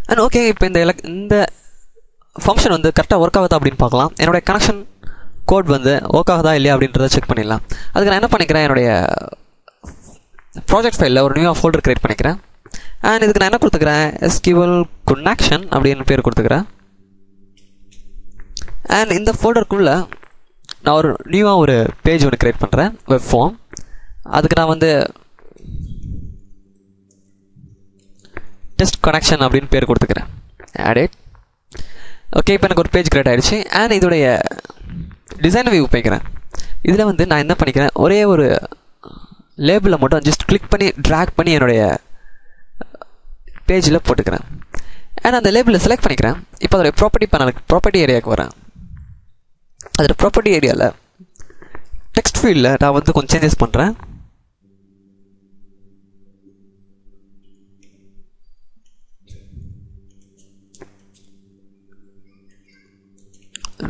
And okay, இப்போ இந்த function வந்து கரெக்டாக ஒர்க் ஆகுதா அப்படின்னு பார்க்கலாம். என்னுடைய கனெக்ஷன் கோட் வந்து ஒர்க் ஆகுதா இல்லையா அப்படின்றத செக் பண்ணிடலாம். அதுக்கு நான் என்ன பண்ணிக்கிறேன், என்னுடைய ப்ராஜெக்ட் ஃபைலில் ஒரு நியூ ஃபோல்டர் க்ரியேட் பண்ணிக்கிறேன். அண்ட் இதுக்கு நான் என்ன கொடுத்துக்கிறேன், SQL connection அப்படின்னு பேர் கொடுத்துக்கிறேன். அண்ட் இந்த ஃபோல்டருக்குள்ளே நான் ஒரு நியூவாக ஒரு பேஜ் ஒன்று க்ரியேட் பண்ணுறேன், வெப் ஃபார்ம். அதுக்கு நான் வந்து டெஸ்ட் கனெக்ஷன் அப்படின்னு பேர் கொடுத்துக்கிறேன். Add it. ஓகே, இப்போ எனக்கு ஒரு பேஜ் க்ரியேட் ஆகிடுச்சு. அண்ட் இதோடைய டிசைன் வியூ போய்க்கிறேன். இதில் வந்து நான் என்ன பண்ணிக்கிறேன், ஒரே ஒரு லேபிளை மட்டும் ஜஸ்ட் கிளிக் பண்ணி ட்ராக் பண்ணி என்னுடைய பேஜில் போட்டுக்கிறேன். அண்ட் அந்த லேபிளை செலக்ட் பண்ணிக்கிறேன். இப்போ அதோடைய ப்ராப்பர்ட்டி ஏரியாவுக்கு வரேன். அதில் ப்ராப்பர்ட்டி ஏரியாவில் டெக்ஸ்ட் ஃபீல்டில் நான் வந்து கொஞ்சம் சேஞ்சஸ் பண்ணுறேன்.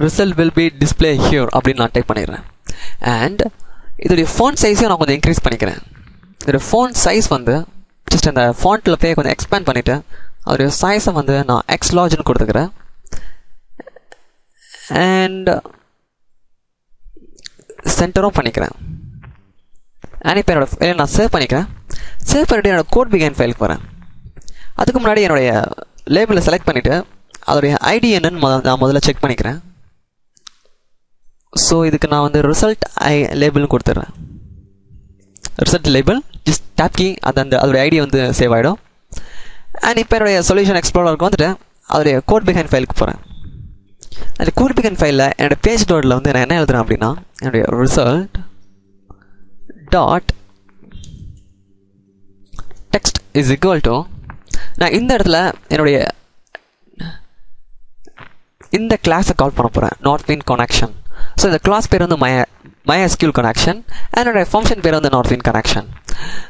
Result will be display here அப்படின்னு நான் டைப் பண்ணிடுறேன். அண்ட் இதோடைய ஃபாண்ட் சைஸையும் நான் கொஞ்சம் இன்க்ரீஸ் பண்ணிக்கிறேன். இதோடைய ஃபாண்ட் சைஸ் வந்து ஜஸ்ட் அந்த ஃபாண்ட்டில் போய் கொஞ்சம் எக்ஸ்பேண்ட் பண்ணிவிட்டு அதோடைய சைஸை வந்து நான் எக்ஸ் லார்ஜ்னு கொடுத்துக்கிறேன். அண்ட் சென்டரும் பண்ணிக்கிறேன். அண்ட் இப்போ என்னோட நான் சேவ் பண்ணிக்கிறேன். சேவ் பண்ணிவிட்டு என்னோடய கோட் பிகைன் ஃபைலுக்கு வரேன். அதுக்கு முன்னாடி என்னுடைய லேபிளை செலக்ட் பண்ணிவிட்டு அதோடைய ஐடி என்னன்னு நான் முதல்ல செக் பண்ணிக்கிறேன். ஸோ இதுக்கு நான் வந்து ரிசல்ட் லேபிள்னு கொடுத்துட்றேன். Result label just tab key அதோடைய ஐடி வந்து சேவ் ஆகிடும். அண்ட் இப்போ என்னுடைய சொல்யூஷன் எக்ஸ்ப்ளோரருக்கு வந்துட்டு அதோடைய கோட் பிகைன் ஃபைலுக்கு போகிறேன். அந்த கோட் பிகைன் ஃபைலில் என்னோடய பேஜ் டோட்டில் வந்து நான் என்ன எழுதுறேன் அப்படின்னா, என்னுடைய result dot text is equal to, நான் இந்த இடத்துல என்னுடைய இந்த கிளாஸை கால் பண்ண போகிறேன், நார்த்வின் கனெக்ஷன். ஸோ இந்த கிளாஸ் பேர் வந்து MySQL கனெக்ஷன். என்னோட ஃபங்க்ஷன் பேர் வந்து நார்த்வின் கனெக்ஷன்.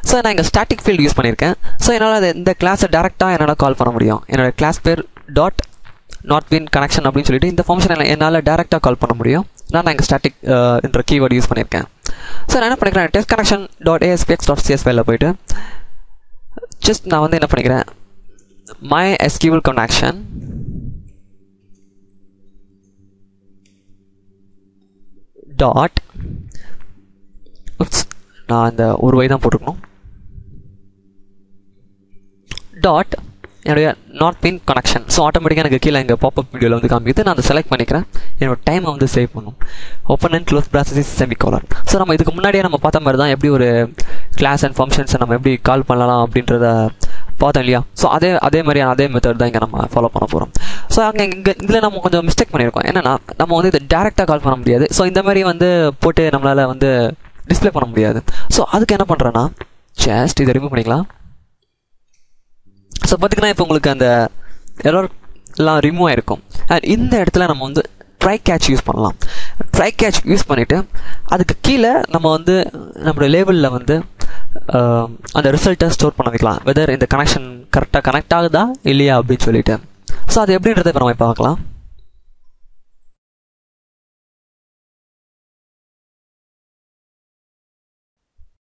ஸோ நான் இங்கே ஸ்டாட்டிக் ஃபீல்டு யூஸ் பண்ணியிருக்கேன். ஸோ என்னால் இந்த கிளாஸை டேரெக்டாக என்னால் கால் பண்ண முடியும். என்னோட கிளாஸ் பேர் டாட் நார்த்வின் கனெக்ஷன் அப்படின்னு சொல்லிட்டு இந்த ஃபங்க்ஷனை என்னால் டேரெக்டாக கால் பண்ண முடியும். நான் இங்கே ஸ்டாட்டிக் என்ற கீவேர்டு யூஸ் பண்ணியிருக்கேன். ஸோ நான் என்ன பண்ணிக்கிறேன், டெஸ்ட் கனெக்ஷன் டாட் ASPX.cs ஃபைலில் போயிட்டு ஜஸ்ட் நான் வந்து என்ன பண்ணிக்கிறேன், MySQL கனெக்ஷன் டாட், நான் இந்த ஒரு வை தான் போட்டுக்கணும், டாட் என்னுடைய நார்த்வின் கனெக்ஷன். ஸோ ஆட்டோமேட்டிக்காக எனக்கு கீழே எங்கள் பாப்அப் வீடியோவில் வந்து காமிக்குது. நான் அதை செலக்ட் பண்ணிக்கிறேன். என்னோட டைமை வந்து சேவ் பண்ணும். Open and close process semicolon. So நம்ம இதுக்கு முன்னாடியே நம்ம பார்த்த மாதிரி தான் எப்படி ஒரு கிளாஸ் அண்ட் ஃபங்க்ஷன்ஸை நம்ம எப்படி கால் பண்ணலாம் அப்படின்றத பார்த்தோம் இல்லையா. ஸோ அதே மாதிரியான அதே மெத்தட் தான் இங்கே நம்ம ஃபாலோ பண்ண போகிறோம். ஸோ அங்கே இதில் நம்ம கொஞ்சம் மிஸ்டேக் பண்ணியிருக்கோம். என்னென்னா நம்ம வந்து இதை டேரெக்டாக கால் பண்ண முடியாது. ஸோ இந்த மாதிரி வந்து போட்டு நம்மளால் வந்து டிஸ்பிளே பண்ண முடியாது. ஸோ அதுக்கு என்ன பண்ணுறேன்னா, ஜஸ்ட் இதை ரிமூவ் பண்ணிக்கலாம். ஸோ பார்த்திங்கன்னா இப்போ உங்களுக்கு அந்த எல்லாம் ரிமூவ் ஆகிருக்கும். அண்ட் இந்த இடத்துல நம்ம வந்து ட்ரை கேட்ச் யூஸ் பண்ணலாம். ட்ரை கேட்ச் யூஸ் பண்ணிவிட்டு அதுக்கு கீழே நம்ம வந்து நம்மளோட லேபிளில் வந்து அந்த ரிசல்ட்டை ஸ்டோர் பண்ண வைக்கலாம். வெதர் இந்த கனெக்ஷன் கரெக்டாக கனெக்ட் ஆகுதா இல்லையா அப்படின்னு சொல்லிட்டு. ஸோ அது எப்படின்றத இப்போ நம்ம பார்க்கலாம்.